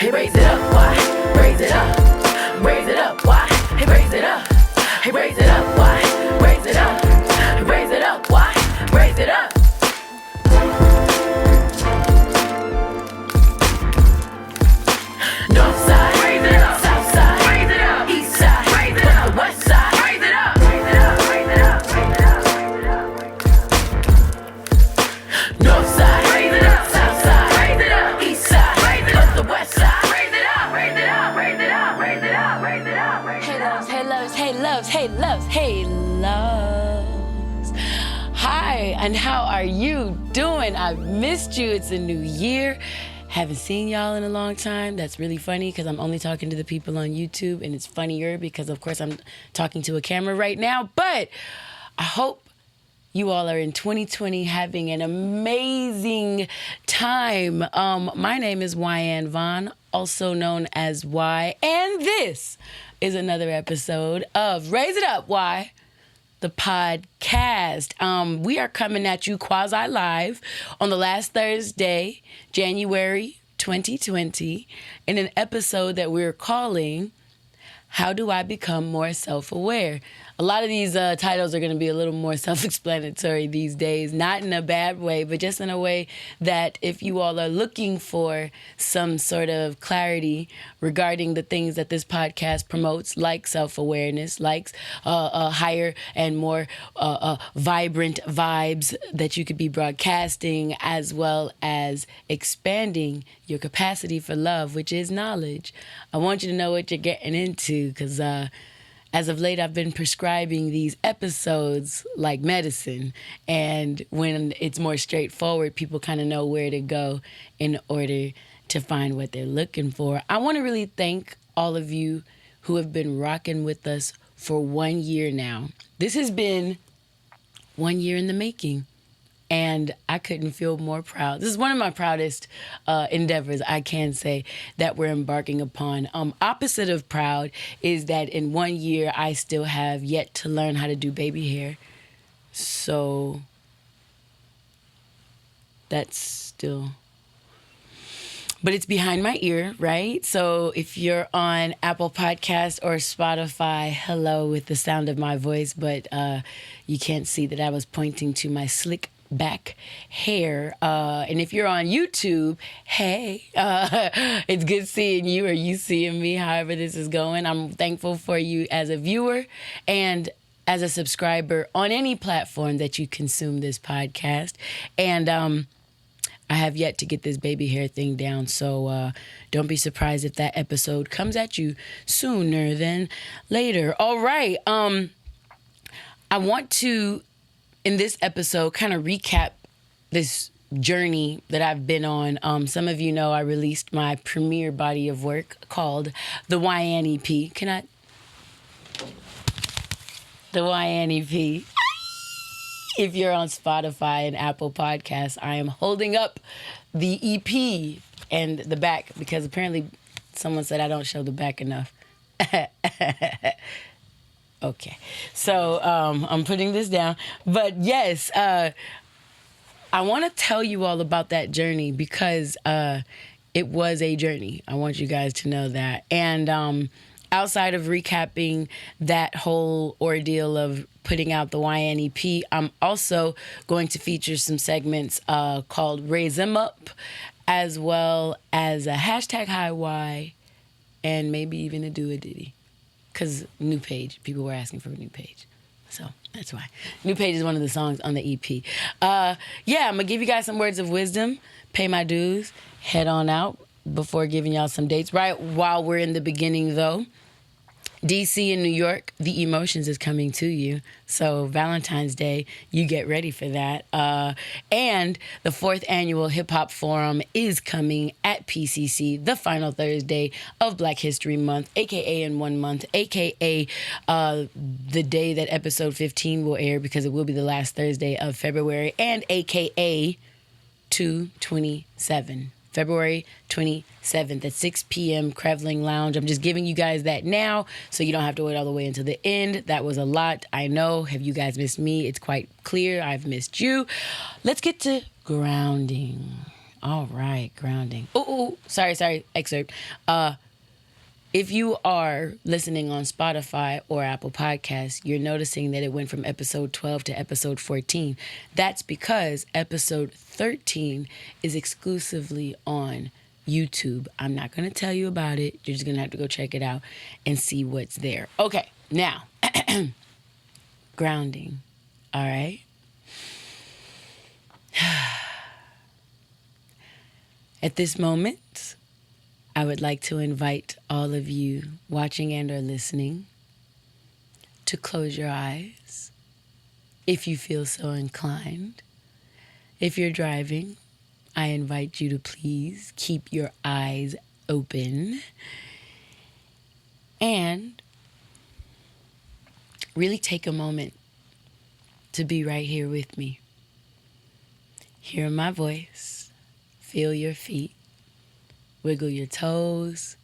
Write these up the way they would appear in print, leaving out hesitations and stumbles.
Hey, raise it up, why? Raise it up. Raise it up, why? Hey, raise it up. Hey, raise it up, why? Raise it up. Raise it up, why? Raise it up. North side, raise it up. South side, raise it up. East side, raise it up. West side, raise it up. Raise it up, raise it up, raise it up, raise it up, raise it up. North side, raise it up. South side, raise it up. East side, raise it up. The west side, raise it up. Raise it up, raise it up, raise it up, raise it up, raise it up. Hey loves, hey loves, hey loves, hey loves. Hi, and how are you doing? I've missed you. It's a new year. Haven't seen y'all in a long time. That's really funny because I'm only talking to the people on YouTube, and it's funnier because, of course, I'm talking to a camera right now. But I hope you all are in 2020 having an amazing time. My name is Wyann Vaughn, also known as Y, and this is another episode of Raise It Up, Y, the podcast. We are coming at you quasi-live on the last Thursday, January 2020, in an episode that we're calling How Do I Become More Self-Aware? A lot of these titles are going to be a little more self-explanatory these days, not in a bad way, but just in a way that if you all are looking for some sort of clarity regarding the things that this podcast promotes, like self-awareness, like higher and more vibrant vibes that you could be broadcasting, as well as expanding your capacity for love, which is knowledge. I want you to know what you're getting into because as of late, I've been prescribing these episodes like medicine. And when it's more straightforward, people kind of know where to go in order to find what they're looking for. I want to really thank all of you who have been rocking with us for 1 year now. This has been 1 year in the making. And I couldn't feel more proud. This is one of my proudest endeavors, I can say, that we're embarking upon. Opposite of proud is that in 1 year, I still have yet to learn how to do baby hair. So that's still... But it's behind my ear, right? So if you're on Apple Podcasts or Spotify, hello with the sound of my voice. But you can't see that I was pointing to my slick back hair. And if you're on YouTube, hey, it's good seeing you or you seeing me, however this is going. I'm thankful for you as a viewer and as a subscriber on any platform that you consume this podcast. And I have yet to get this baby hair thing down, so don't be surprised if that episode comes at you sooner than later. All right. I want to, in this episode, kind of recap this journey that I've been on. Some of you know I released my premiere body of work called the Wyann EP. The Wyann EP. If you're on Spotify and Apple Podcasts, I am holding up the EP and the back because apparently someone said I don't show the back enough. Okay, so I'm putting this down. But yes, I want to tell you all about that journey because it was a journey. I want you guys to know that. And outside of recapping that whole ordeal of putting out the Wyann EP, I'm also going to feature some segments called Raise 'Em Up, as well as a hashtag HIWY, and maybe even a Douxadiddy. Because new page, people were asking for a new page. So that's why. New page is one of the songs on the EP. I'm going to give you guys some words of wisdom, pay my dues, head on out before giving y'all some dates. Right while we're in the beginning, though, DC and New York, the emotions is coming to you. So Valentine's Day, you get ready for that. And the 4th annual Hip Hop Forum is coming at PCC, the final Thursday of Black History Month, a.k.a. in 1 month, a.k.a. The day that episode 15 will air because it will be the last Thursday of February, and a.k.a. 2/27. February 27th at 6 p.m. Krevling Lounge. I'm just giving you guys that now so you don't have to wait all the way until the end. That was a lot. I know. Have you guys missed me? It's quite clear. I've missed you. Let's get to grounding. All right, grounding. Oh, sorry, excerpt. If you are listening on Spotify or Apple Podcasts, you're noticing that it went from episode 12 to episode 14. That's because episode 13 is exclusively on YouTube. I'm not going to tell you about it. You're just going to have to go check it out and see what's there. Okay, now, grounding. All right. At this moment, I would like to invite all of you watching and or listening to close your eyes if you feel so inclined. If you're driving, I invite you to please keep your eyes open and really take a moment to be right here with me. Hear my voice, feel your feet, wiggle your toes,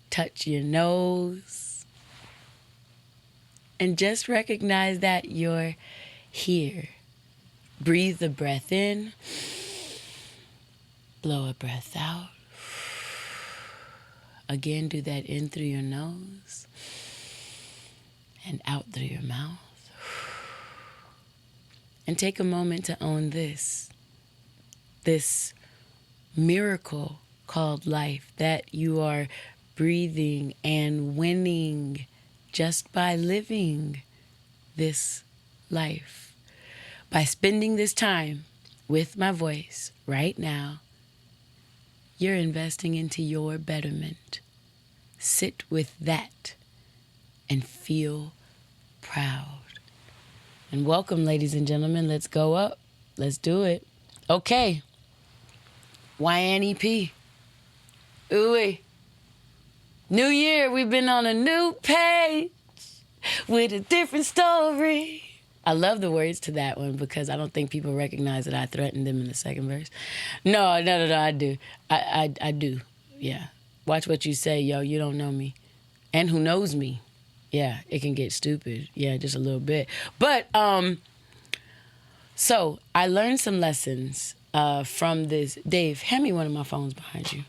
touch your nose, and just recognize that you're here. Breathe a breath in, blow a breath out. Again, do that in through your nose and out through your mouth. And take a moment to own this miracle called life that you are breathing and winning just by living this life. By spending this time with my voice right now, you're investing into your betterment. Sit with that and feel proud. And welcome, ladies and gentlemen. Let's go up. Let's do it. Okay. Wyann EP. HIWY. New year, we've been on a new page with a different story. I love the words to that one because I don't think people recognize that I threatened them in the second verse. No, I do. I do. Yeah. Watch what you say, yo. You don't know me. And who knows me? Yeah, it can get stupid. Yeah, just a little bit. But, so I learned some lessons from this. Dave, hand me one of my phones behind you.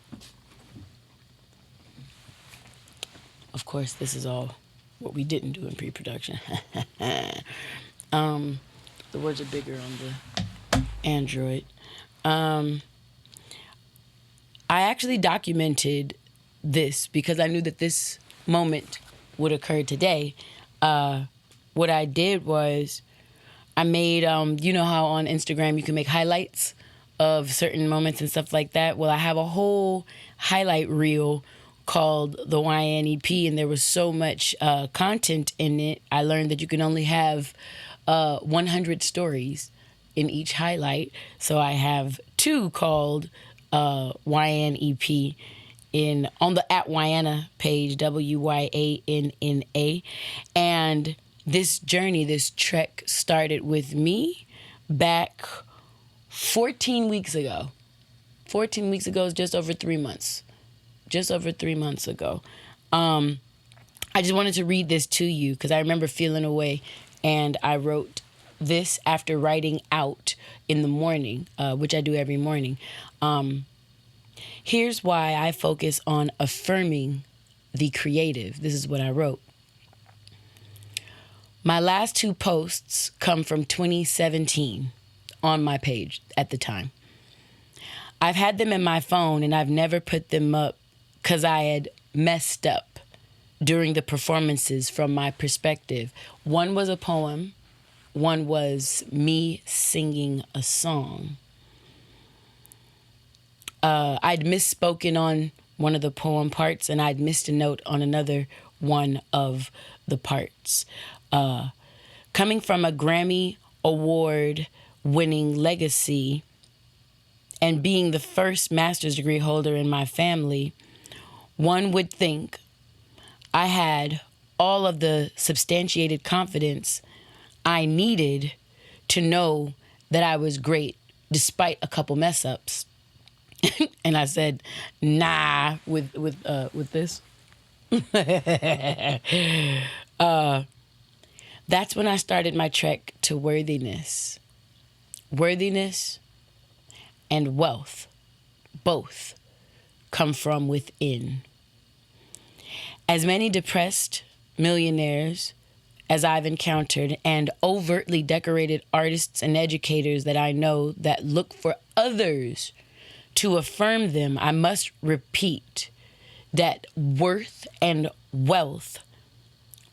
Of course, this is all what we didn't do in pre-production. The words are bigger on the Android. I actually documented this because I knew that this moment would occur today. What I did was I made, you know how on Instagram you can make highlights of certain moments and stuff like that? Well, I have a whole highlight reel called the Wyann EP, and there was so much content in it. I learned that you can only have 100 stories in each highlight. So I have two called Wyann EP on the @Wyanna page, WYANNA. And this journey, this trek started with me back 14 weeks ago. 14 weeks ago is just over 3 months. Just over 3 months ago. I just wanted to read this to you because I remember feeling away, and I wrote this after writing out in the morning, which I do every morning. Here's why I focus on affirming the creative. This is what I wrote. My last two posts come from 2017 on my page at the time. I've had them in my phone and I've never put them up because I had messed up during the performances from my perspective. One was a poem. One was me singing a song. I'd misspoken on one of the poem parts and I'd missed a note on another one of the parts. Coming from a Grammy Award winning legacy and being the first master's degree holder in my family, one would think I had all of the substantiated confidence I needed to know that I was great despite a couple mess ups. And I said, nah, with this. That's when I started my trek to worthiness. Worthiness and wealth both come from within. As many depressed millionaires as I've encountered and overtly decorated artists and educators that I know that look for others to affirm them, I must repeat that worth and wealth,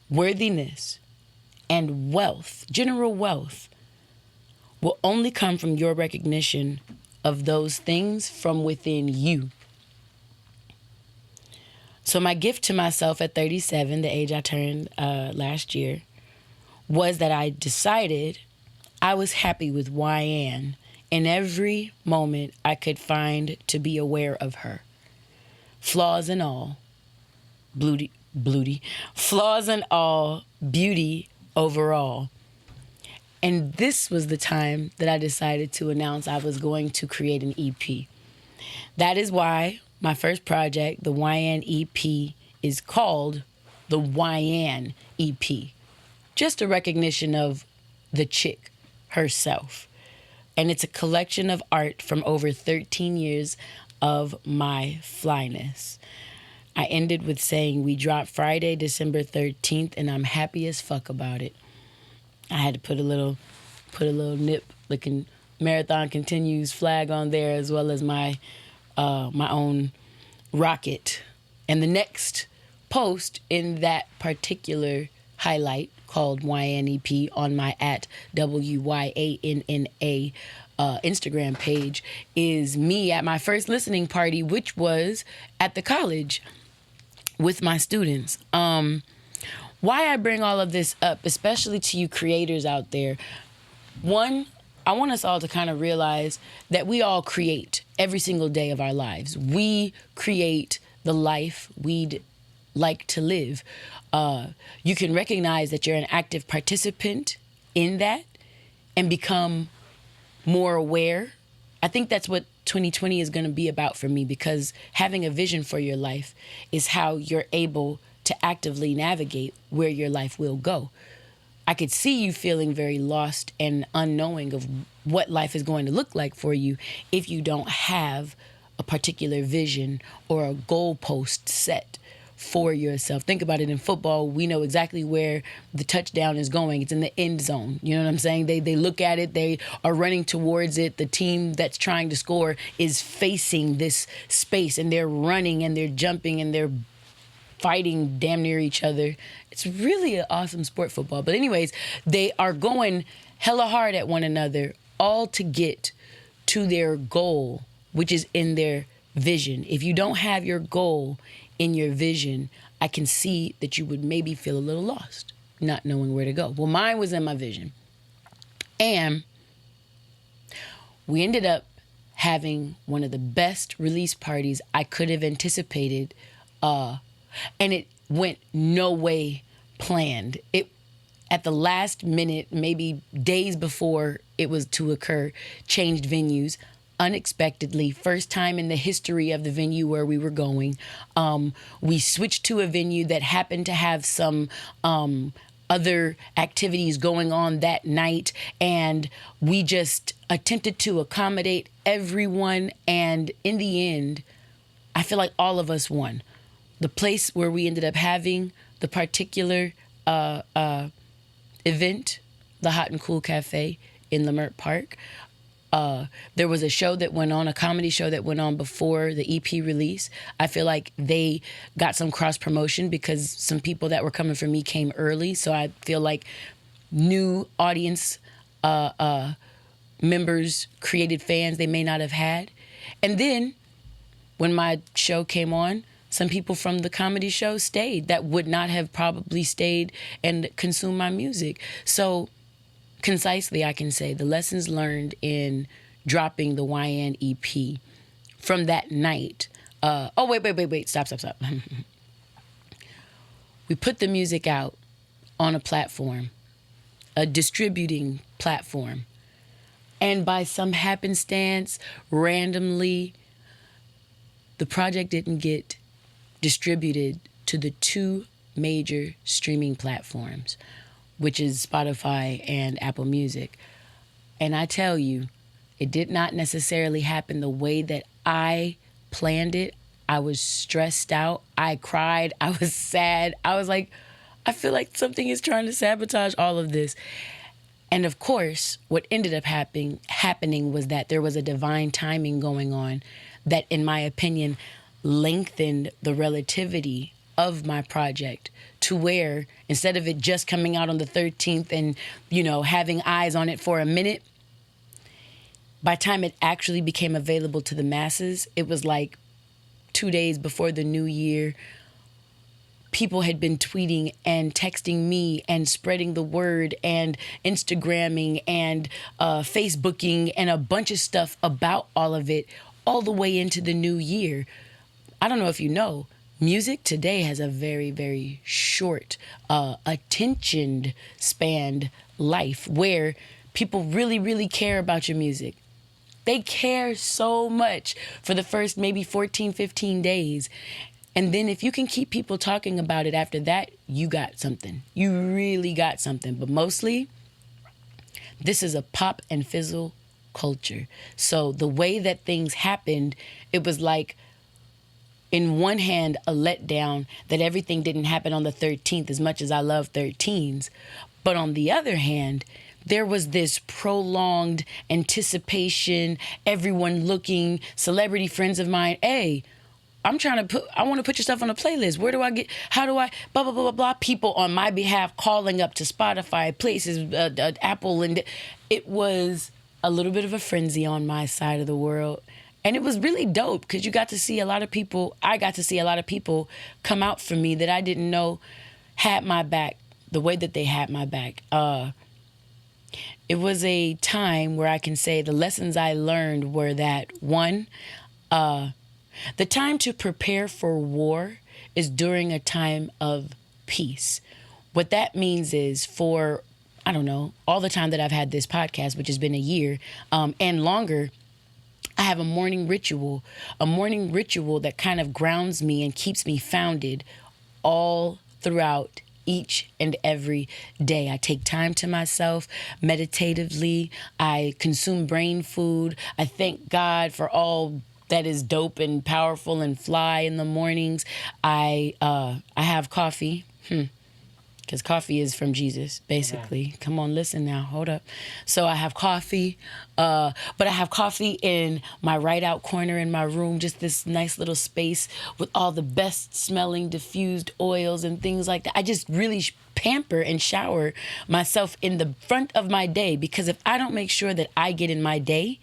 worthiness and wealth, general wealth, will only come from your recognition of those things from within you. So my gift to myself at 37, the age I turned last year, was that I decided I was happy with Wyann in every moment I could find to be aware of her. Flaws and all, flaws and all, beauty overall. And this was the time that I decided to announce I was going to create an EP. That is why my first project, the Wyann EP, is called the Wyann EP. Just a recognition of the chick herself. And it's a collection of art from over 13 years of my flyness. I ended with saying we dropped Friday, December 13th, and I'm happy as fuck about it. I had to put a little nip looking Marathon Continues flag on there, as well as my own rocket. And the next post in that particular highlight, called Wyann EP, on my at WYANNA Instagram page, is me at my first listening party, which was at the college with my students. Why I bring all of this up, especially to you creators out there, one, I want us all to kind of realize that we all create every single day of our lives. We create the life we'd like to live. You can recognize that you're an active participant in that and become more aware. I think that's what 2020 is going to be about for me, because having a vision for your life is how you're able to actively navigate where your life will go. I could see you feeling very lost and unknowing of what life is going to look like for you if you don't have a particular vision or a goalpost set for yourself. Think about it. In football, we know exactly where the touchdown is going. It's in the end zone. You know what I'm saying? They look at it. They are running towards it. The team that's trying to score is facing this space, and they're running and they're jumping and they're fighting damn near each other. It's really an awesome sport, football. But anyways, they are going hella hard at one another, all to get to their goal, which is in their vision. If you don't have your goal in your vision, I can see that you would maybe feel a little lost, not knowing where to go. Well, mine was in my vision. And we ended up having one of the best release parties I could have anticipated, and it went no way planned. It, at the last minute, maybe days before it was to occur, changed venues unexpectedly. First time in the history of the venue where we were going. We switched to a venue that happened to have some other activities going on that night, and we just attempted to accommodate everyone, and in the end, I feel like all of us won. The place where we ended up having the particular event, the Hot and Cool Cafe in Leimert Park, there was a show that went on, a comedy show that went on before the EP release. I feel like they got some cross promotion because some people that were coming for me came early. So I feel like new audience members created fans they may not have had. And then when my show came on, some people from the comedy show stayed that would not have probably stayed and consumed my music. So concisely, I can say the lessons learned in dropping the Wyann EP from that night. Wait. Stop. We put the music out on a platform, a distributing platform. And by some happenstance, randomly, the project didn't get distributed to the two major streaming platforms, which is Spotify and Apple Music. And I tell you, it did not necessarily happen the way that I planned it. I was stressed out. I cried. I was sad. I was like, I feel like something is trying to sabotage all of this. And of course, what ended up happening was that there was a divine timing going on that, in my opinion, lengthened the relativity of my project to where instead of it just coming out on the 13th and, having eyes on it for a minute, by the time it actually became available to the masses, it was like 2 days before the new year. People had been tweeting and texting me and spreading the word and Instagramming and Facebooking and a bunch of stuff about all of it all the way into the new year. I don't know if you know, music today has a very, very short attention span life where people really, really care about your music. They care so much for the first maybe 14, 15 days. And then if you can keep people talking about it after that, you got something. You really got something. But mostly, this is a pop and fizzle culture. So the way that things happened, it was like, in one hand, a letdown that everything didn't happen on the 13th as much as I love 13s. But on the other hand, there was this prolonged anticipation, everyone looking, celebrity friends of mine, hey, I want to put your stuff on a playlist. Where do I get, how do I, blah, blah, blah, blah, blah. People on my behalf calling up to Spotify, places, Apple, and it was a little bit of a frenzy on my side of the world. And it was really dope because I got to see a lot of people come out for me that I didn't know had my back the way that they had my back. It was a time where I can say the lessons I learned were that, one, the time to prepare for war is during a time of peace. What that means is for, I don't know, all the time that I've had this podcast, which has been a year and longer, I have a morning ritual that kind of grounds me and keeps me founded all throughout each and every day. I take time to myself meditatively. I consume brain food. I thank God for all that is dope and powerful and fly in the mornings. I have coffee. Because coffee is from Jesus, basically. Yeah. Come on, listen now. Hold up. So I have coffee, but I have coffee in my right out corner in my room, just this nice little space with all the best smelling diffused oils and things like that. I just really pamper and shower myself in the front of my day, because if I don't make sure that I get in my day,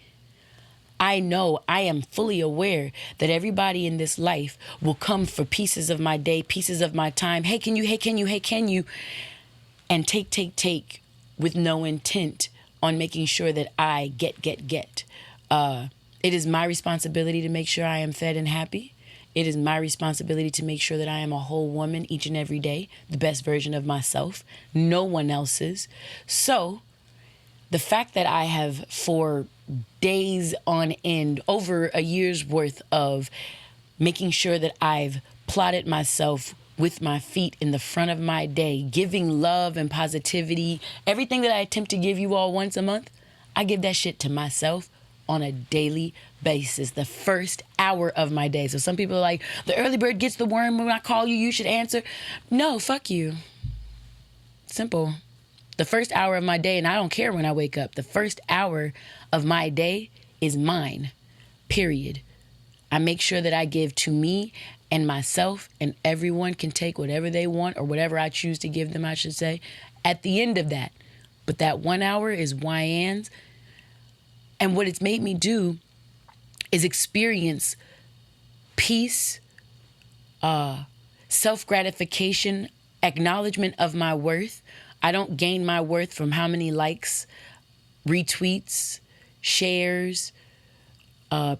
I know, I am fully aware that everybody in this life will come for pieces of my day, pieces of my time. Hey, can you? And take with no intent on making sure that I get. It is my responsibility to make sure I am fed and happy. It is my responsibility to make sure that I am a whole woman each and every day, the best version of myself, no one else's. So the fact that I have, for days on end, over a year's worth of making sure that I've plotted myself with my feet in the front of my day, giving love and positivity, everything that I attempt to give you all once a month, I give that shit to myself on a daily basis, the first hour of my day. So some people are like, the early bird gets the worm. When I call you, you should answer. No, fuck you. Simple. The first hour of my day, and I don't care when I wake up, the first hour of my day is mine, period. I make sure that I give to me and myself, and everyone can take whatever they want, or whatever I choose to give them, I should say, at the end of that. But that 1 hour is Wyann's. And what it's made me do is experience peace, self-gratification, acknowledgement of my worth. I don't gain my worth from how many likes, retweets, shares,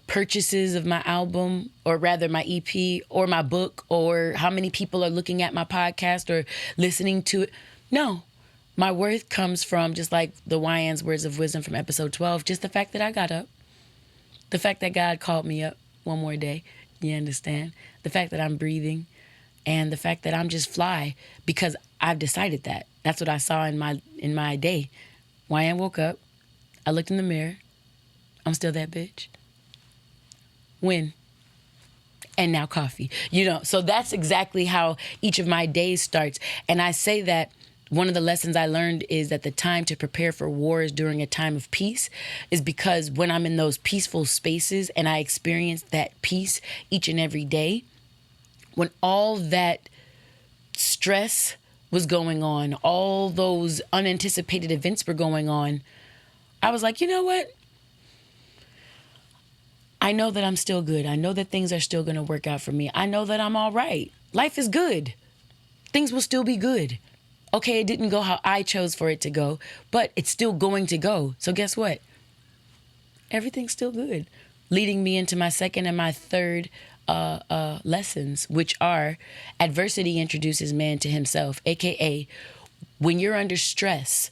purchases of my album, or rather my EP or my book, or how many people are looking at my podcast or listening to it. No, my worth comes from, just like the Wyann's words of wisdom from episode 12, just the fact that I got up. The fact that God called me up one more day, you understand? The fact that I'm breathing, and the fact that I'm just fly because I've decided that. That's what I saw in my day. Wyann woke up. I looked in the mirror. I'm still that bitch. win. And now coffee, so that's exactly how each of my days starts. And I say that one of the lessons I learned is that the time to prepare for war is during a time of peace, is because when I'm in those peaceful spaces and I experience that peace each and every day, when all that stress was going on, all those unanticipated events were going on, I was like, you know what? I know that I'm still good. I know that things are still going to work out for me. I know that I'm all right. Life is good. Things will still be good. Okay, it didn't go how I chose for it to go, but it's still going to go. So guess what? Everything's still good. Leading me into my second and my third lessons, which are adversity introduces man to himself, aka when you're under stress,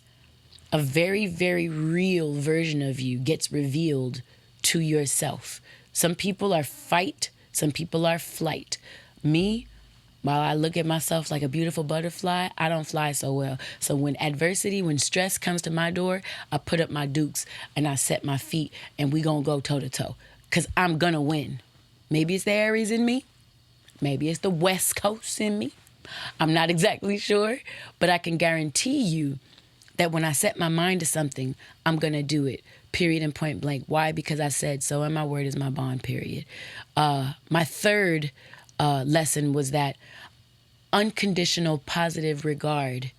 a very, very real version of you gets revealed to yourself. Some people are fight, some people are flight. Me, while I look at myself like a beautiful butterfly, I don't fly so well. So when adversity, when stress comes to my door, I put up my dukes and I set my feet and we gonna go toe to toe. Cause I'm gonna win. Maybe it's the Aries in me. Maybe it's the West Coast in me. I'm not exactly sure, but I can guarantee you that when I set my mind to something, I'm gonna do it. Period and point blank. Why? Because I said so, and my word is my bond, period. My third lesson was that unconditional positive regard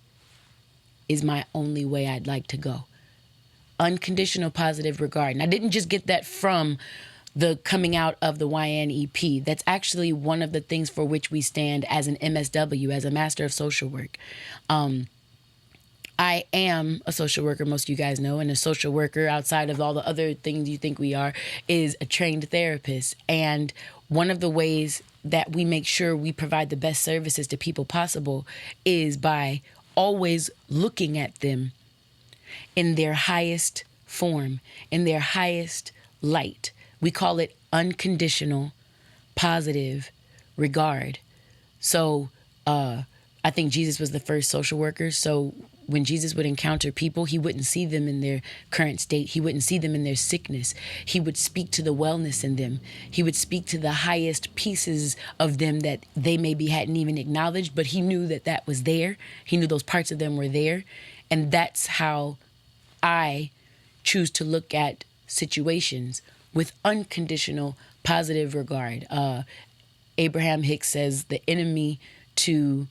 is my only way I'd like to go. Unconditional positive regard. And I didn't just get that from the coming out of the Wyann EP. That's actually one of the things for which we stand as an MSW, as a Master of Social Work. I am a social worker, most of you guys know, and a social worker, outside of all the other things you think we are, is a trained therapist. And one of the ways that we make sure we provide the best services to people possible is by always looking at them in their highest form, in their highest light. We call it unconditional positive regard. So I think Jesus was the first social worker. So when Jesus would encounter people, he wouldn't see them in their current state. He wouldn't see them in their sickness. He would speak to the wellness in them. He would speak to the highest pieces of them that they maybe hadn't even acknowledged, but he knew that that was there. He knew those parts of them were there. And that's how I choose to look at situations, with unconditional positive regard. Abraham Hicks says the enemy to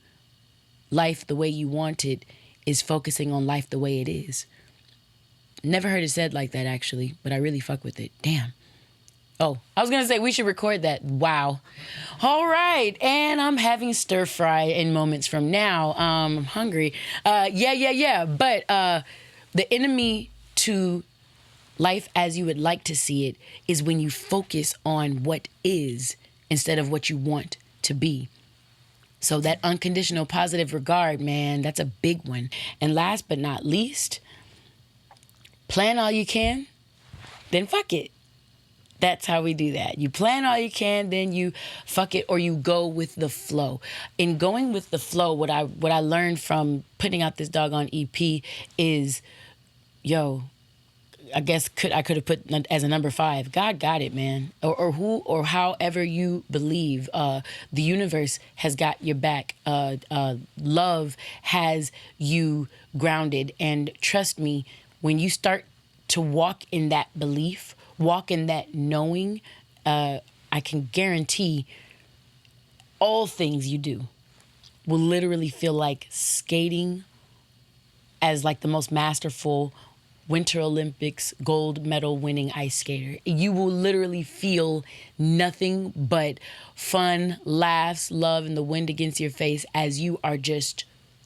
life the way you want it is focusing on life the way it is. Never heard it said like that, actually, but I really fuck with it. Damn. Oh, I was going to say we should record that. Wow. All right. And I'm having stir fry in moments from now. I'm hungry. Yeah. But the enemy to life as you would like to see it is when you focus on what is instead of what you want to be. So that unconditional positive regard, man, that's a big one. And last but not least, plan all you can, then fuck it. That's how we do that. You plan all you can, then you fuck it, or you go with the flow. In going with the flow, what I learned from putting out this doggone EP is, I guess I could have put as a number 5. God got it, man. Or who or however you believe. The universe has got your back. Love has you grounded. And trust me, when you start to walk in that belief, walk in that knowing, I can guarantee all things you do will literally feel like skating as like the most masterful Winter Olympics gold medal winning ice skater. You will literally feel nothing but fun, laughs, love, and the wind against your face as you are just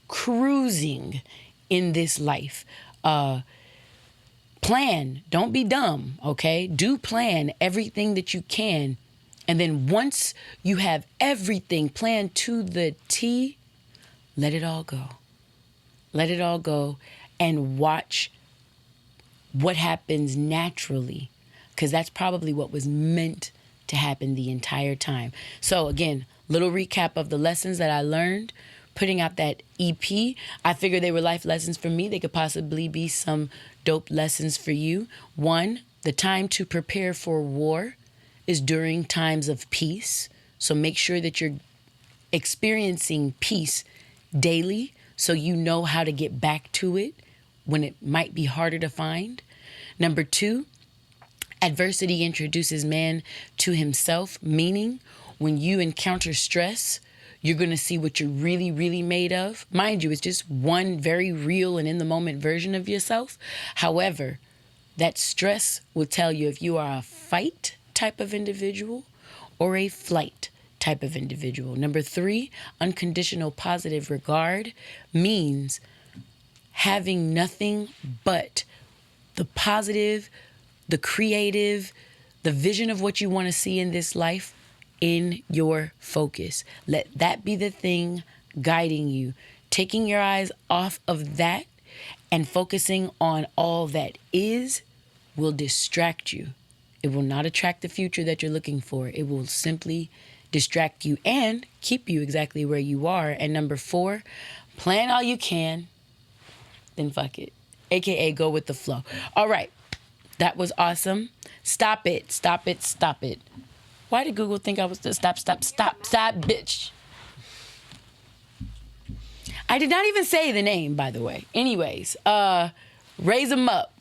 cruising in this life. Plan. Don't be dumb, okay? Do plan everything that you can. And then once you have everything planned to the T, let it all go. Let it all go and watch what happens naturally, because that's probably what was meant to happen the entire time. So again, little recap of the lessons that I learned putting out that EP. I figured they were life lessons for me. They could possibly be some dope lessons for you. 1, the time to prepare for war is during times of peace. So make sure that you're experiencing peace daily so you know how to get back to it when it might be harder to find. Number 2, adversity introduces man to himself, meaning when you encounter stress, you're going to see what you're really, really made of. Mind you, it's just one very real and in the moment version of yourself. However, that stress will tell you if you are a fight type of individual or a flight type of individual. Number 3, unconditional positive regard means having nothing but the positive, the creative, the vision of what you want to see in this life in your focus. Let that be the thing guiding you. Taking your eyes off of that and focusing on all that is will distract you. It will not attract the future that you're looking for. It will simply distract you and keep you exactly where you are. And number 4, plan all you can, then fuck it. AKA go with the flow. All right. That was awesome. Stop it. Stop it. Stop it. Why did Google think I was the stop, bitch? I did not even say the name, by the way. Anyways, raise them up.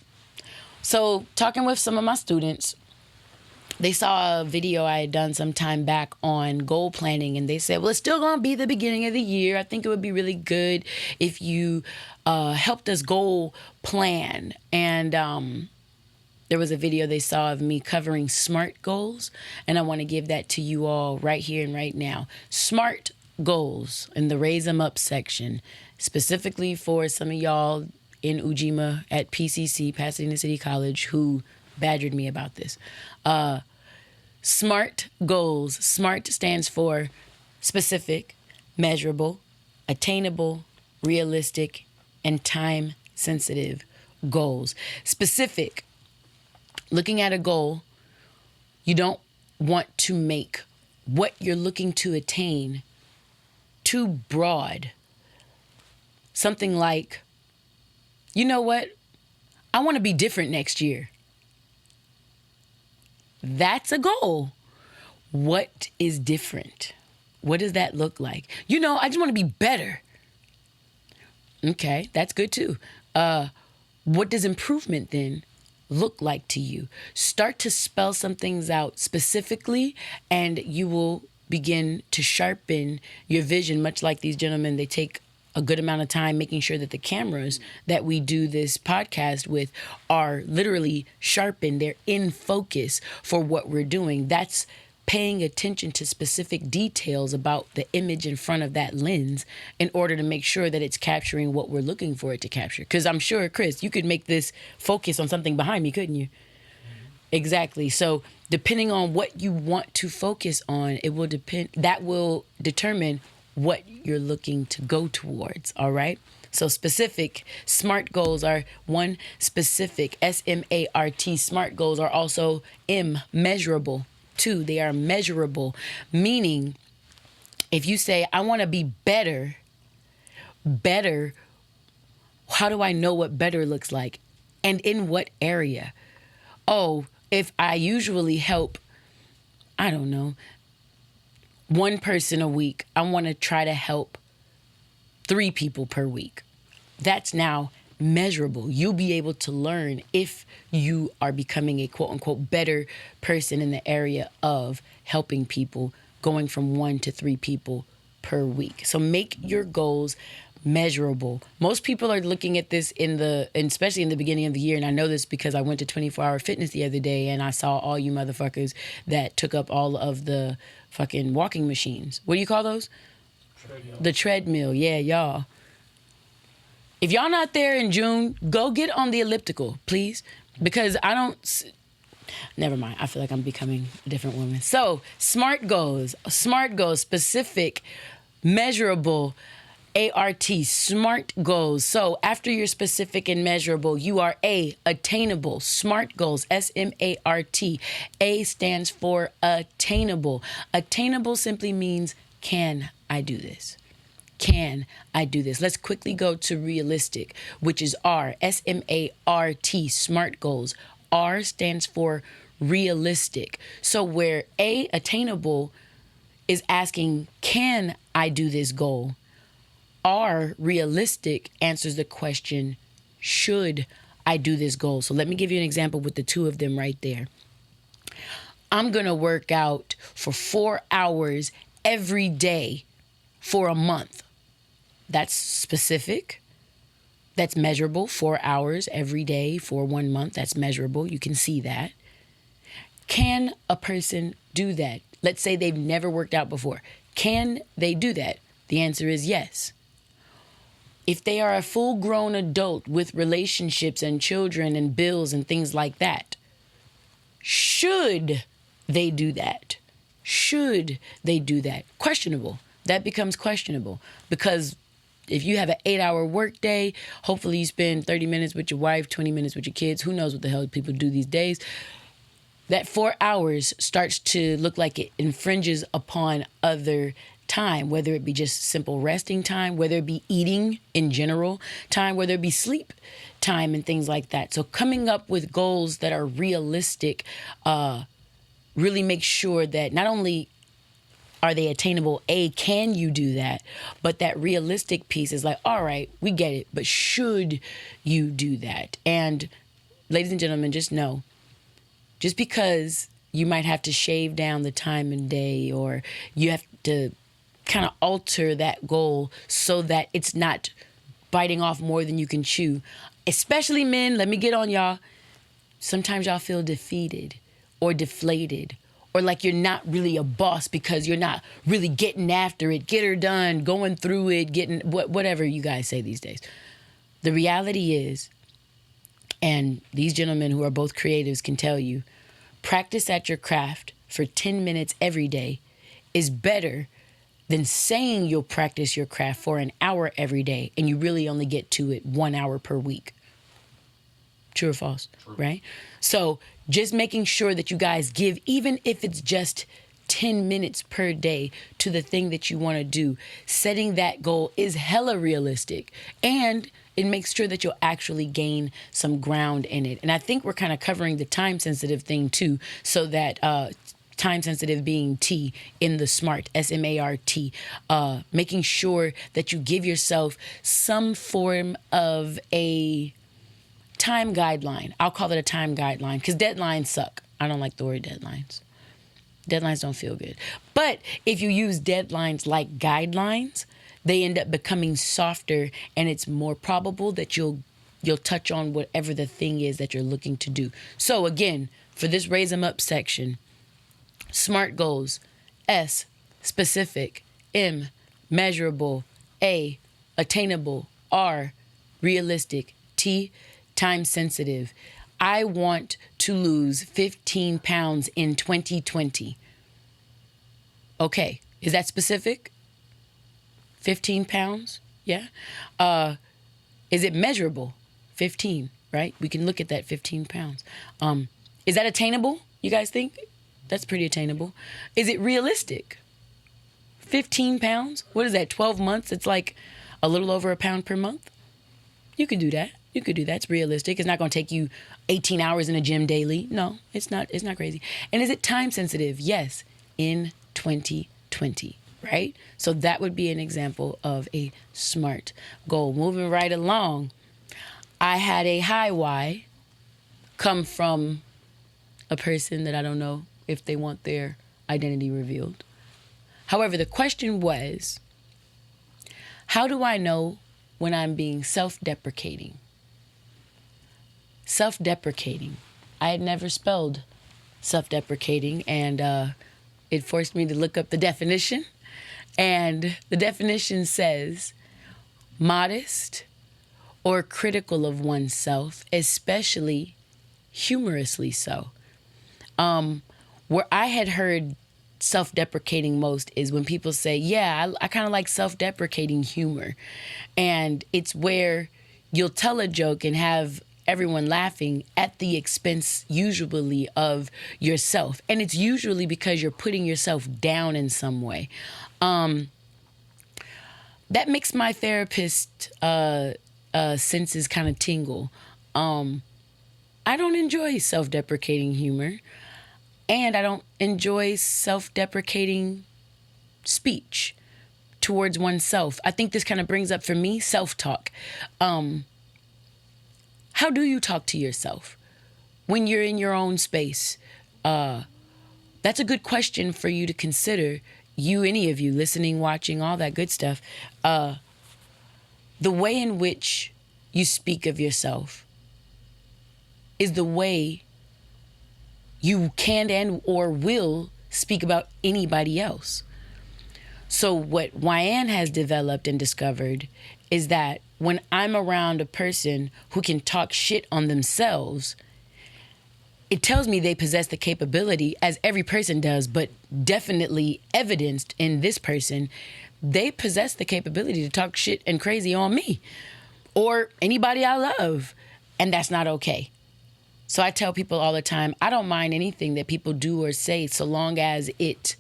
So talking with some of my students, they saw a video I had done some time back on goal planning, and they said, well, it's still going to be the beginning of the year. I think it would be really good if you helped us goal plan. And there was a video they saw of me covering SMART goals, and I want to give that to you all right here and right now. SMART goals in the Raise 'em Up section, specifically for some of y'all in Ujima at PCC, Pasadena City College, who badgered me about this. SMART goals. SMART stands for specific, measurable, attainable, realistic, and time-sensitive goals. Specific. Looking at a goal, you don't want to make what you're looking to attain too broad. Something like, you know what? I want to be different next year. That's a goal. What is different? What does that look like? You know, I just want to be better. Okay, that's good too. What does improvement then look like to you? Start to spell some things out specifically, and you will begin to sharpen your vision, much like these gentlemen. They take a good amount of time making sure that the cameras that we do this podcast with are literally sharpened. They're in focus for what we're doing. That's paying attention to specific details about the image in front of that lens in order to make sure that it's capturing what we're looking for it to capture. Because I'm sure, Chris, you could make this focus on something behind me, couldn't you? Mm-hmm. Exactly. So depending on what you want to focus on, it will depend. That will determine what you're looking to go towards. All right. So specific SMART goals are 1, specific, SMART. SMART goals are also measurable. 2, they are measurable, meaning if you say, I want to be better, how do I know what better looks like? And in what area? Oh, if I usually help, I don't know, 1 person a week, I want to try to help 3 people per week. That's now measurable. You'll be able to learn if you are becoming a quote unquote better person in the area of helping people, going from 1 to 3 people per week. So make your goals measurable. Most people are looking at this especially in the beginning of the year. And I know this because I went to 24-hour fitness the other day and I saw all you motherfuckers that took up all of the fucking walking machines. What do you call those? Treadmill. The treadmill. Yeah, y'all. If y'all not there in June, go get on the elliptical, please. Because never mind. I feel like I'm becoming a different woman. So, SMART goals, specific, measurable, ART, SMART goals. So, after you're specific and measurable, you are attainable. SMART goals, SMART. A stands for attainable. Attainable simply means, can I do this? Can I do this? Let's quickly go to realistic, which is R, SMART, SMART goals. R stands for realistic. So where attainable is asking, can I do this goal? R, realistic, answers the question, should I do this goal? So let me give you an example with the two of them right there. I'm going to work out for 4 hours every day for a month. That's specific. That's measurable. 4 hours every day for 1 month. That's measurable. You can see that. Can a person do that? Let's say they've never worked out before. Can they do that? The answer is yes. If they are a full-grown adult with relationships and children and bills and things like that, should they do that? Should they do that? Questionable. That becomes questionable because if you have an 8-hour work day, hopefully you spend 30 minutes with your wife, 20 minutes with your kids. Who knows what the hell people do these days? That 4 hours starts to look like it infringes upon other time, whether it be just simple resting time, whether it be eating in general time, whether it be sleep time and things like that. So coming up with goals that are realistic really make sure that not only are they attainable, can you do that? But that realistic piece is like, all right, we get it, but should you do that? And ladies and gentlemen, just know, just because you might have to shave down the time and day, or you have to kind of alter that goal so that it's not biting off more than you can chew. Especially men, let me get on y'all. Sometimes y'all feel defeated or deflated or like you're not really a boss because you're not really getting after it, get her done, going through it, getting whatever you guys say these days. The reality is, and these gentlemen who are both creatives can tell you, practice at your craft for 10 minutes every day is better than saying you'll practice your craft for an hour every day and you really only get to it 1 hour per week. True or false? True. Right? So just making sure that you guys give, even if it's just 10 minutes per day to the thing that you want to do, setting that goal is hella realistic. And it makes sure that you'll actually gain some ground in it. And I think we're kind of covering the time-sensitive thing too, so that time-sensitive being T in the SMART, S-M-A-R-T, making sure that you give yourself some form of a time guideline. I'll call it a time guideline because deadlines suck. I don't like the word deadlines. Deadlines don't feel good. But if you use deadlines like guidelines, they end up becoming softer, and it's more probable that you'll touch on whatever the thing is that you're looking to do. So again, for this Raise 'em Up section, SMART goals: S, specific; M, measurable; A, attainable; R, realistic; T, time sensitive. I want to lose 15 pounds in 2020. Okay, is that specific? 15 pounds? Yeah. Is it measurable? 15, right? We can look at that 15 pounds. Is that attainable? You guys think? That's pretty attainable. Is it realistic? 15 pounds? What is that, 12 months? It's like a little over a pound per month. You could do that. You could do that. It's realistic. It's not going to take you 18 hours in a gym daily. No, it's not. It's not crazy. And is it time sensitive? Yes, in 2020, right? So that would be an example of a SMART goal. Moving right along, I had a HIWY come from a person that I don't know if they want their identity revealed. However, the question was, how do I know when I'm being self-deprecating? Self-deprecating. I had never spelled self-deprecating, and it forced me to look up the definition. And the definition says, modest or critical of oneself, especially humorously so. Where I had heard self-deprecating most is when people say, yeah, I kind of like self-deprecating humor. And it's where you'll tell a joke and have everyone laughing at the expense usually of yourself. And it's usually because you're putting yourself down in some way. That makes my therapist senses kind of tingle. I don't enjoy self-deprecating humor. And I don't enjoy self-deprecating speech towards oneself. I think this kind of brings up for me self-talk. How do you talk to yourself when you're in your own space? That's a good question for you to consider. You, any of you listening, watching, all that good stuff. The way in which you speak of yourself is the way you can and or will speak about anybody else. So what Wyann has developed and discovered is that when I'm around a person who can talk shit on themselves, it tells me they possess the capability, as every person does, but definitely evidenced in this person, they possess the capability to talk shit and crazy on me or anybody I love. And that's not okay. So I tell people all the time, I don't mind anything that people do or say so long as it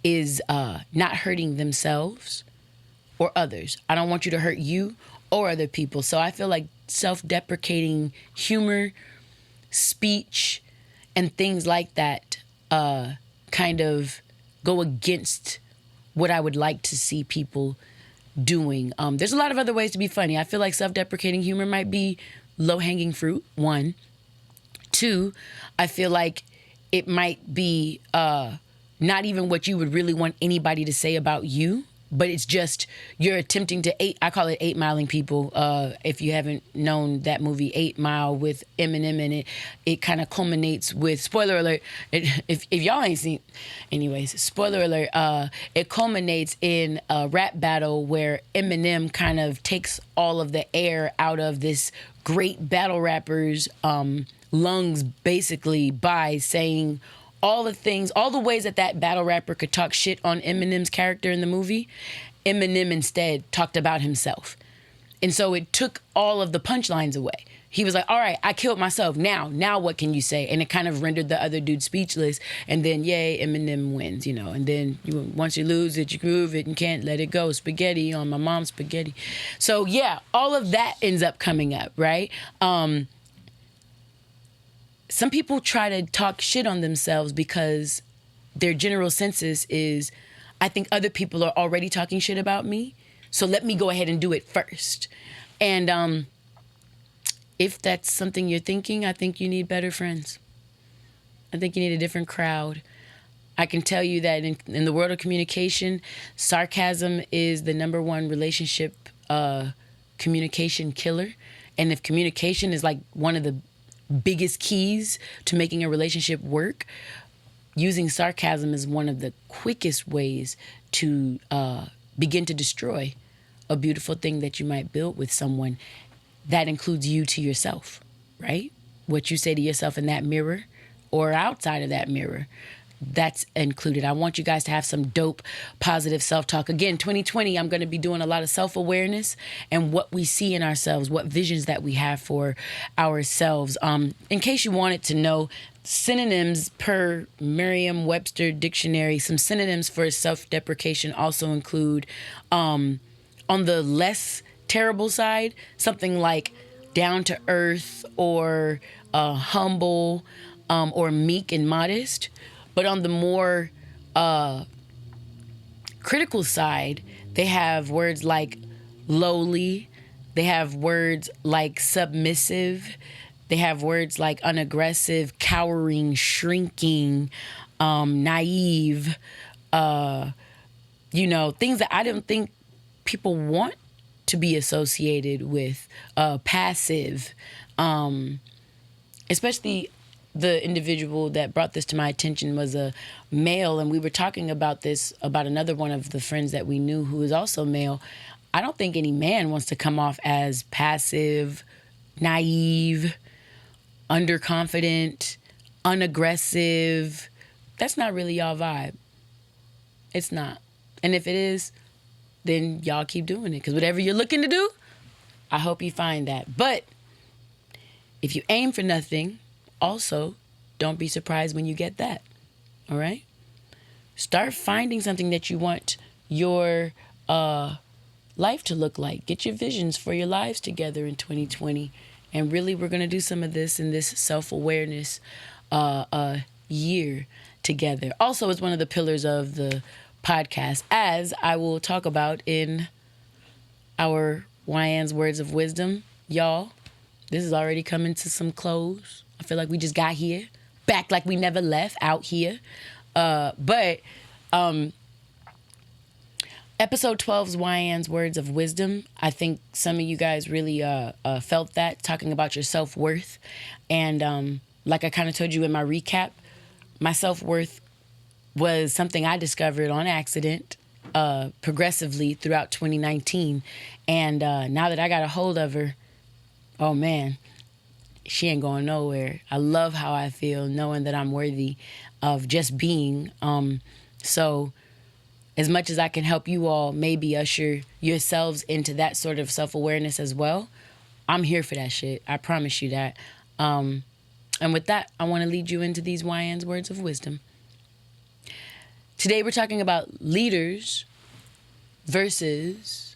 is not hurting themselves or others. I don't want you to hurt you or other people. So I feel like self-deprecating humor, speech, and things like that kind of go against what I would like to see people doing. There's a lot of other ways to be funny. I feel like self-deprecating humor might be low-hanging fruit, 1. 2, I feel like it might be not even what you would really want anybody to say about you, but it's just you're attempting to I call it 8 miling people. If you haven't known that movie 8 Mile with Eminem in it, it kind of culminates with, spoiler alert, if y'all ain't seen, anyways, spoiler alert, it culminates in a rap battle where Eminem kind of takes all of the air out of this great battle rapper's lungs, basically, by saying all the ways that battle rapper could talk shit on Eminem's character in the movie. Eminem instead talked about himself. And so it took all of the punchlines away. He was like, all right, I killed myself. Now what can you say? And it kind of rendered the other dude speechless. And then, yay, Eminem wins, And then once you lose it, you groove it and can't let it go. Spaghetti on my mom's spaghetti. So, yeah, all of that ends up coming up, right? Some people try to talk shit on themselves because their general census is, I think other people are already talking shit about me, so let me go ahead and do it first. And if that's something you're thinking, I think you need better friends. I think you need a different crowd. I can tell you that in the world of communication, sarcasm is the number 1 relationship communication killer. And if communication is like one of the biggest keys to making a relationship work, using sarcasm is one of the quickest ways to begin to destroy a beautiful thing that you might build with someone. That includes you to yourself, right? What you say to yourself in that mirror or outside of that mirror, that's included. I want you guys to have some dope, positive self-talk. Again, 2020, I'm going to be doing a lot of self-awareness and what we see in ourselves, what visions that we have for ourselves. In case you wanted to know, synonyms per Merriam-Webster dictionary, some synonyms for self-deprecation also include, on the less terrible side, something like down to earth or humble or meek and modest. But on the more critical side, they have words like lowly. They have words like submissive. They have words like unaggressive, cowering, shrinking, naive, things that I don't think people want to be associated with. Passive, especially the individual that brought this to my attention was a male, and we were talking about this about another one of the friends that we knew who is also male. I don't think any man wants to come off as passive, naive, underconfident, unaggressive. That's not really y'all vibe. It's not. And if it is, then y'all keep doing it. Because whatever you're looking to do, I hope you find that. But if you aim for nothing, also, don't be surprised when you get that. All right? Start finding something that you want your life to look like. Get your visions for your lives together in 2020. And really, we're going to do some of this in this self-awareness year together. Also, it's one of the pillars of the podcast, as I will talk about in our Wyann's Words of Wisdom. Y'all, this is already coming to some close. I feel like we just got here, back like we never left, out here. But episode 12's Wyann's Words of Wisdom, I think some of you guys really felt that, talking about your self-worth. And like I kind of told you in my recap, my self-worth was something I discovered on accident progressively throughout 2019. And now that I got a hold of her, oh man, she ain't going nowhere. I love how I feel knowing that I'm worthy of just being. So as much as I can help you all maybe usher yourselves into that sort of self-awareness as well, I'm here for that shit. I promise you that. And with that, I want to lead you into these Wyann's Words of Wisdom. Today we're talking about leaders versus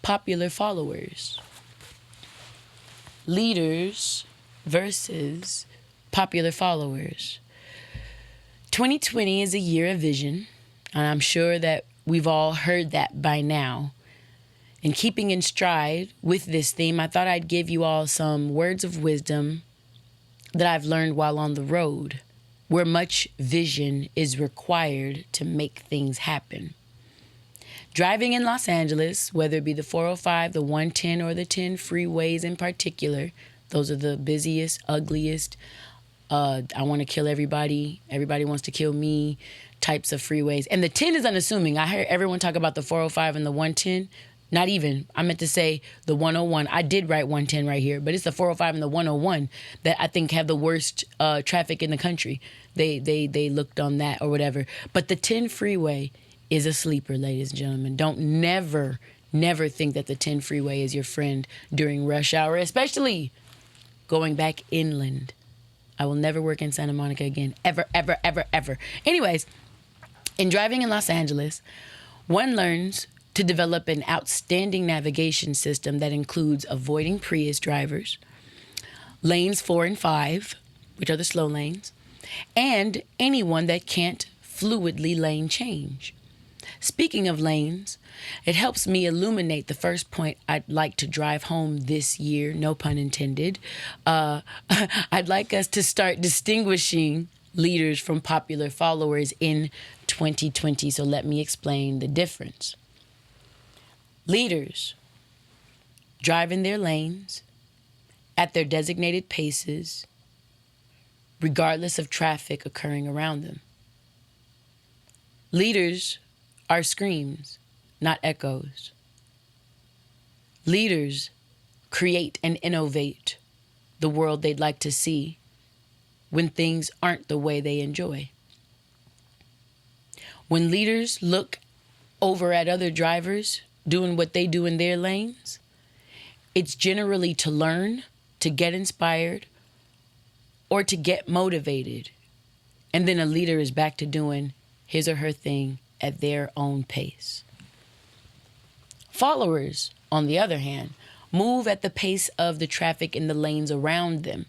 popular followers. Leaders versus popular followers. 2020 is a year of vision, and I'm sure that we've all heard that by now. In keeping in stride with this theme, I thought I'd give you all some words of wisdom that I've learned while on the road, where much vision is required to make things happen. Driving in Los Angeles, whether it be the 405, the 110, or the 10 freeways in particular, those are the busiest, ugliest, I want to kill everybody, everybody wants to kill me types of freeways. And the 10 is unassuming. I hear everyone talk about the 405 and the 110. Not even. I meant to say the 101. I did write 110 right here, but it's the 405 and the 101 that I think have the worst traffic in the country. They looked on that or whatever. But the 10 freeway is a sleeper, ladies and gentlemen. Don't never think that the 10 freeway is your friend during rush hour, especially going back inland. I will never work in Santa Monica again. Ever, ever, ever, ever. Anyways, in driving in Los Angeles, one learns to develop an outstanding navigation system that includes avoiding Prius drivers, lanes 4 and 5, which are the slow lanes, and anyone that can't fluidly lane change. Speaking of lanes, it helps me illuminate the first point I'd like to drive home this year, no pun intended. I'd like us to start distinguishing leaders from popular followers in 2020, so let me explain the difference. Leaders drive in their lanes at their designated paces, regardless of traffic occurring around them. Leaders are screams, not echoes. Leaders create and innovate the world they'd like to see when things aren't the way they enjoy. When leaders look over at other drivers doing what they do in their lanes, it's generally to learn, to get inspired, or to get motivated. And then a leader is back to doing his or her thing at their own pace. Followers, on the other hand, move at the pace of the traffic in the lanes around them.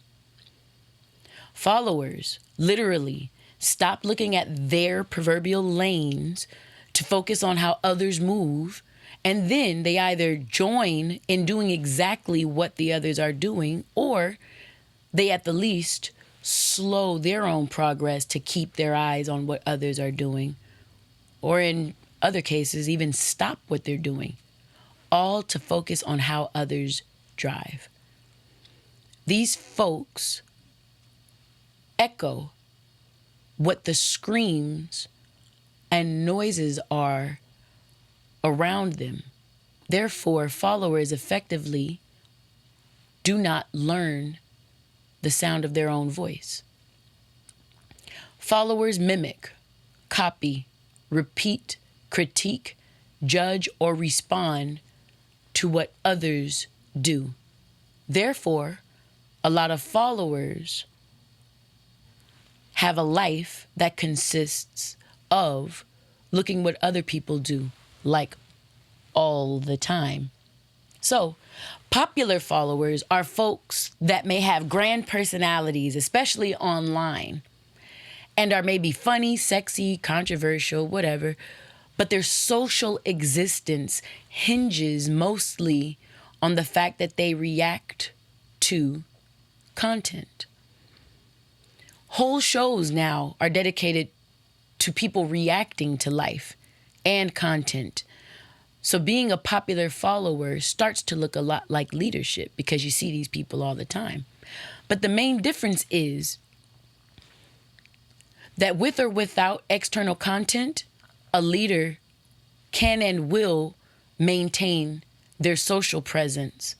Followers literally stop looking at their proverbial lanes to focus on how others move, and then they either join in doing exactly what the others are doing, or they at the least slow their own progress to keep their eyes on what others are doing, or in other cases, even stop what they're doing, all to focus on how others drive. These folks echo what the screams and noises are around them. Therefore, followers effectively do not learn the sound of their own voice. Followers mimic, copy, repeat, critique, judge, or respond to what others do. Therefore, a lot of followers have a life that consists of looking what other people do, like all the time. So, popular followers are folks that may have grand personalities, especially online, and are maybe funny, sexy, controversial, whatever, but their social existence hinges mostly on the fact that they react to content. Whole shows now are dedicated to people reacting to life and content. So being a popular follower starts to look a lot like leadership because you see these people all the time. But the main difference is that with or without external content, a leader can and will maintain their social presence,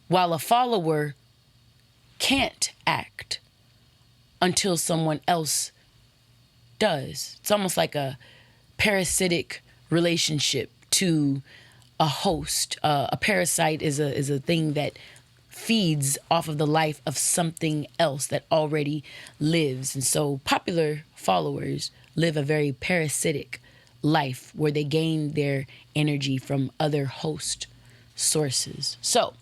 while a follower can't act until someone else does. It's almost like a parasitic relationship to a host. A parasite is a thing that feeds off of the life of something else that already lives. And so popular followers live a very parasitic life where they gain their energy from other host sources. So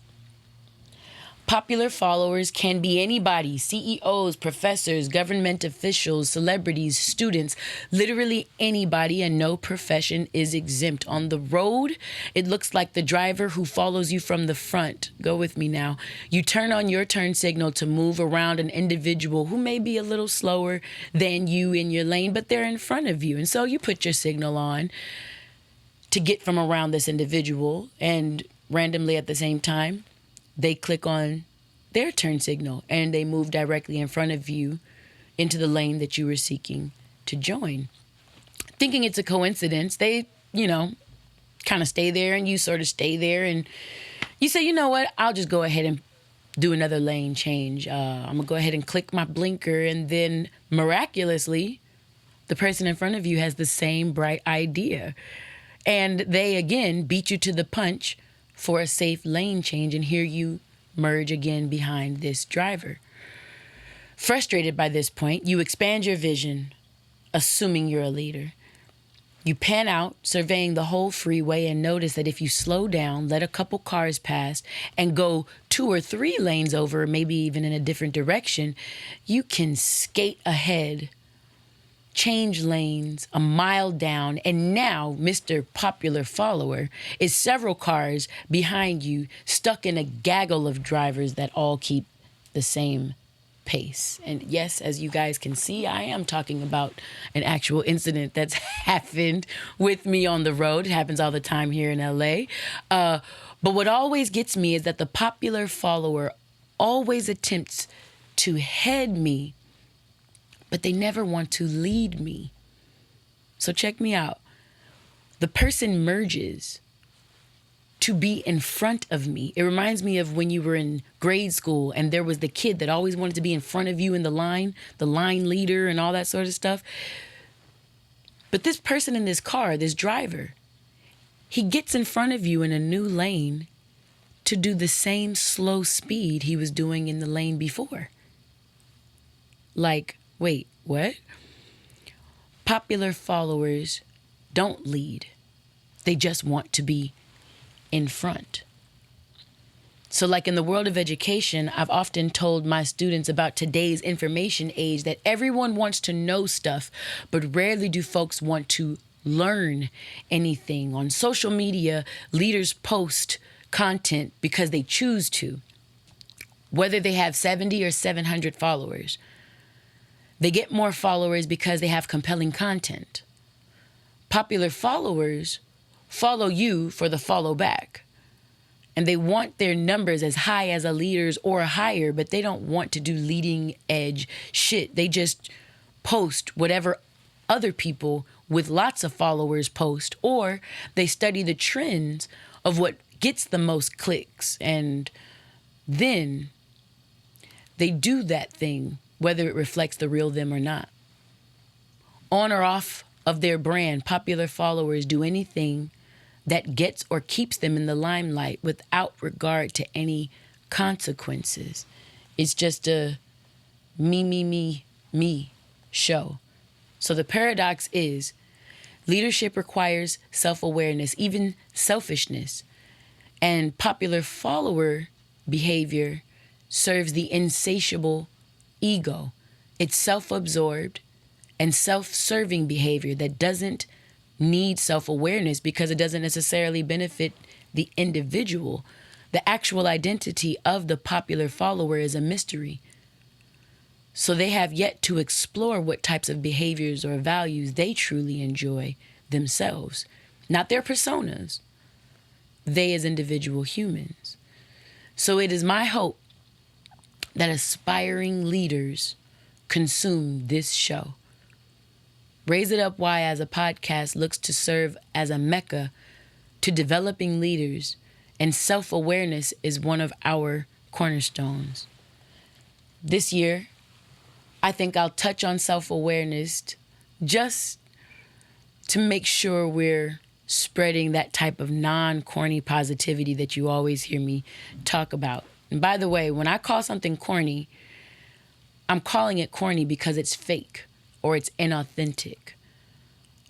popular followers can be anybody: CEOs, professors, government officials, celebrities, students, literally anybody, and no profession is exempt. On the road, it looks like the driver who follows you from the front. Go with me now. You turn on your turn signal to move around an individual who may be a little slower than you in your lane, but they're in front of you. And so you put your signal on to get from around this individual, and randomly at the same time, they click on their turn signal and they move directly in front of you into the lane that you were seeking to join. Thinking it's a coincidence, they, kind of stay there and you sort of stay there and you say, you know what, I'll just go ahead and do another lane change. I'm going to go ahead and click my blinker, and then miraculously, the person in front of you has the same bright idea. And they, again, beat you to the punch for a safe lane change, and here you merge again behind this driver. Frustrated by this point, you expand your vision, assuming you're a leader. You pan out, surveying the whole freeway, and notice that if you slow down, let a couple cars pass, and go 2 or 3 lanes over, maybe even in a different direction, you can skate ahead, change lanes a mile down, and now Mr. Popular Follower is several cars behind you, stuck in a gaggle of drivers that all keep the same pace. And yes, as you guys can see, I am talking about an actual incident that's happened with me on the road. It happens all the time here in LA. But what always gets me is that the popular follower always attempts to head me, but they never want to lead me. So check me out. The person merges to be in front of me. It reminds me of when you were in grade school and there was the kid that always wanted to be in front of you in the line leader and all that sort of stuff. But this person in this car, this driver, he gets in front of you in a new lane to do the same slow speed he was doing in the lane before. Like, wait, what? Popular followers don't lead. They just want to be in front. So like in the world of education, I've often told my students about today's information age that everyone wants to know stuff, but rarely do folks want to learn anything. On social media, leaders post content because they choose to, whether they have 70 or 700 followers. They get more followers because they have compelling content. Popular followers follow you for the follow back. And they want their numbers as high as a leader's or higher, but they don't want to do leading edge shit. They just post whatever other people with lots of followers post, or they study the trends of what gets the most clicks. And then they do that thing, whether it reflects the real them or not. On or off of their brand, popular followers do anything that gets or keeps them in the limelight without regard to any consequences. It's just a me show. So the paradox is leadership requires self-awareness, even selfishness. And popular follower behavior serves the insatiable ego. It's self-absorbed and self-serving behavior that doesn't need self-awareness because it doesn't necessarily benefit the individual. The actual identity of the popular follower is a mystery. So they have yet to explore what types of behaviors or values they truly enjoy themselves, not their personas, they as individual humans. So it is my hope that aspiring leaders consume this show. Raise It Up Why as a podcast looks to serve as a mecca to developing leaders, and self-awareness is one of our cornerstones. This year, I think I'll touch on self-awareness just to make sure we're spreading that type of non-corny positivity that you always hear me talk about. And by the way, when I call something corny, I'm calling it corny because it's fake or it's inauthentic.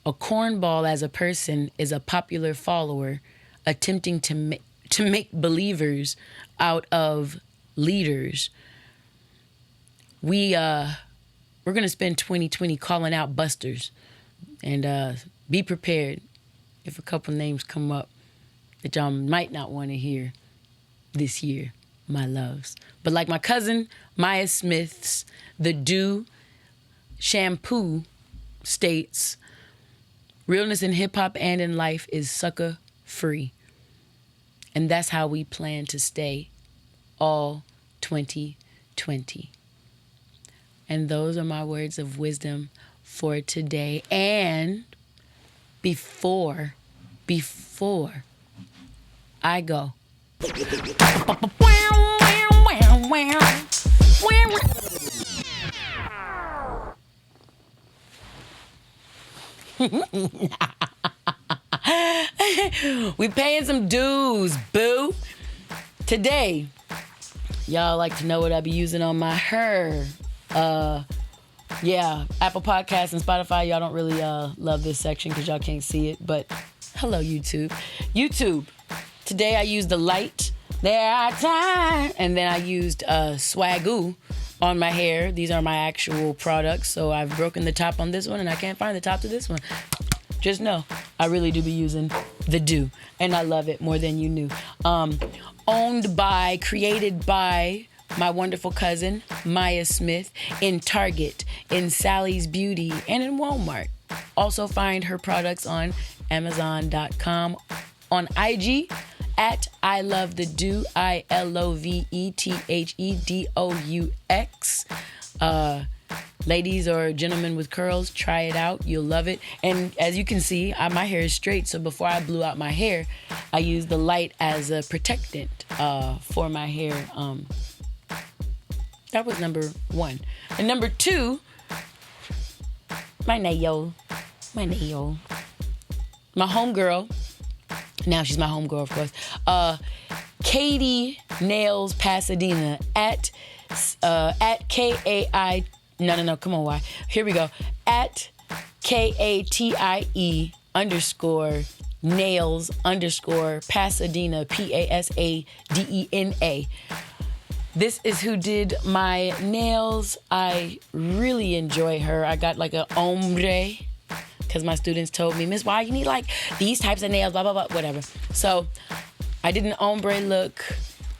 A cornball as a person is a popular follower attempting to make believers out of leaders. We're going to spend 2020 calling out busters, and be prepared if a couple names come up that y'all might not want to hear this year, my loves. But like my cousin Maya Smith's The Dew shampoo states, realness in hip-hop and in life is sucker free. And that's how we plan to stay all 2020. And those are my words of wisdom for today. And before I go, we paying some dues, boo. Today, y'all like to know what I be using on my hair. Yeah, Apple Podcasts and Spotify, y'all don't really love this section because y'all can't see it, but hello, YouTube. Today I used the light, there are time, and then I used Swagoo on my hair. These are my actual products, so I've broken the top on this one, and I can't find the top to this one. Just know, I really do be using the Dew, and I love it more than you knew. Owned by, created by my wonderful cousin, Maya Smith, in Target, in Sally's Beauty, and in Walmart. Also find her products on Amazon.com, on IG, at I Love the Dew, ILOVETHEDOUX. Ladies or gentlemen with curls, try it out. You'll love it. And as you can see, my hair is straight, so before I blew out my hair, I used the light as a protectant for my hair. That was number one. And number two, my nail. My homegirl. Now she's my homegirl, of course. Katie Nails Pasadena at KAI. No, come on, why? Here we go. At KATIE _ nails _ Pasadena, PASADENA. This is who did my nails. I really enjoy her. I got like a ombre because my students told me, Miss, why you need like these types of nails, blah, blah, blah, whatever. So I did an ombre look.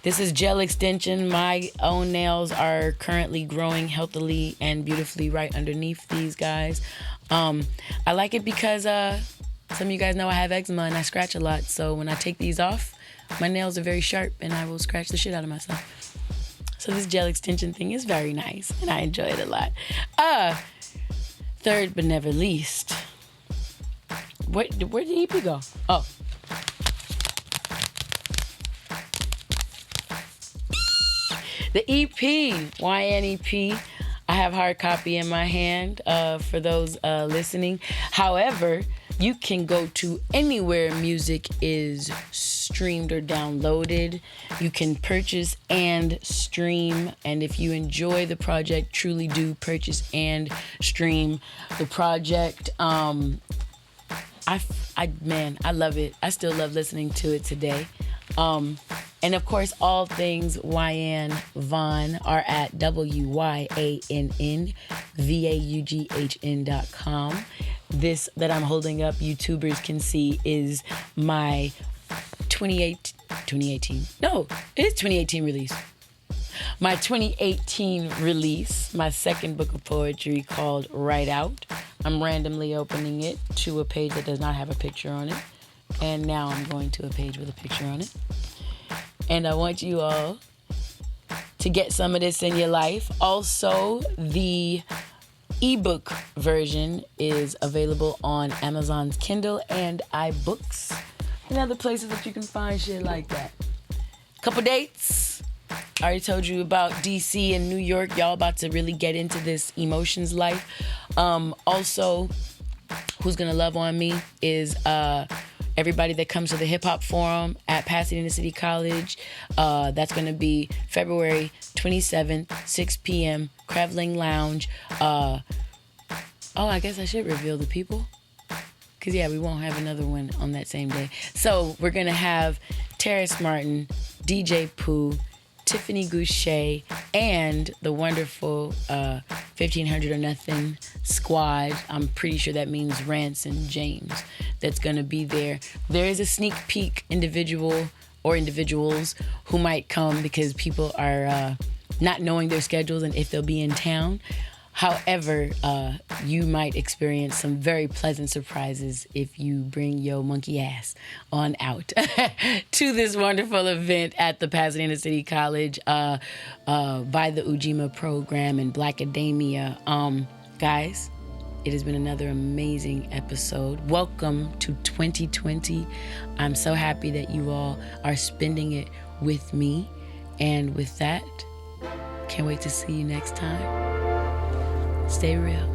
This is gel extension. My own nails are currently growing healthily and beautifully right underneath these guys. I like it because some of you guys know I have eczema and I scratch a lot. So when I take these off, my nails are very sharp and I will scratch the shit out of myself. So this gel extension thing is very nice and I enjoy it a lot. Third but never least, where did the EP go? Oh. The EP, Wyann EP. I have hard copy in my hand for those listening. However, you can go to anywhere music is streamed or downloaded. You can purchase and stream. And if you enjoy the project, truly do purchase and stream the project. I love it. I still love listening to it today. And of course, all things Wyann Vaughn are at WYANN VAUGHN.com. This that I'm holding up, YouTubers can see, is my 2018. No, it is 2018 release. My 2018 release, my second book of poetry called Write Out. I'm randomly opening it to a page that does not have a picture on it. And now I'm going to a page with a picture on it. And I want you all to get some of this in your life. Also, the ebook version is available on Amazon's Kindle and iBooks and other places that you can find shit like that. Couple dates. I already told you about DC and New York. Y'all about to really get into this emotions life. Also, who's gonna love on me is everybody that comes to the Hip Hop Forum at Pasadena City College. That's gonna be February 27th, 6 p.m., Kravling Lounge. I guess I should reveal the people. Because, yeah, we won't have another one on that same day. So we're going to have Terrace Martin, DJ Pooh, Tiffany Goucher, and the wonderful 1500 or Nothing squad. I'm pretty sure that means Rance and James that's going to be there. There is a sneak peek individual or individuals who might come because people are not knowing their schedules and if they'll be in town. However, you might experience some very pleasant surprises if you bring your monkey ass on out to this wonderful event at the Pasadena City College by the Ujima program and Black Academia. Guys, it has been another amazing episode. Welcome to 2020. I'm so happy that you all are spending it with me. And with that, can't wait to see you next time. Stay real.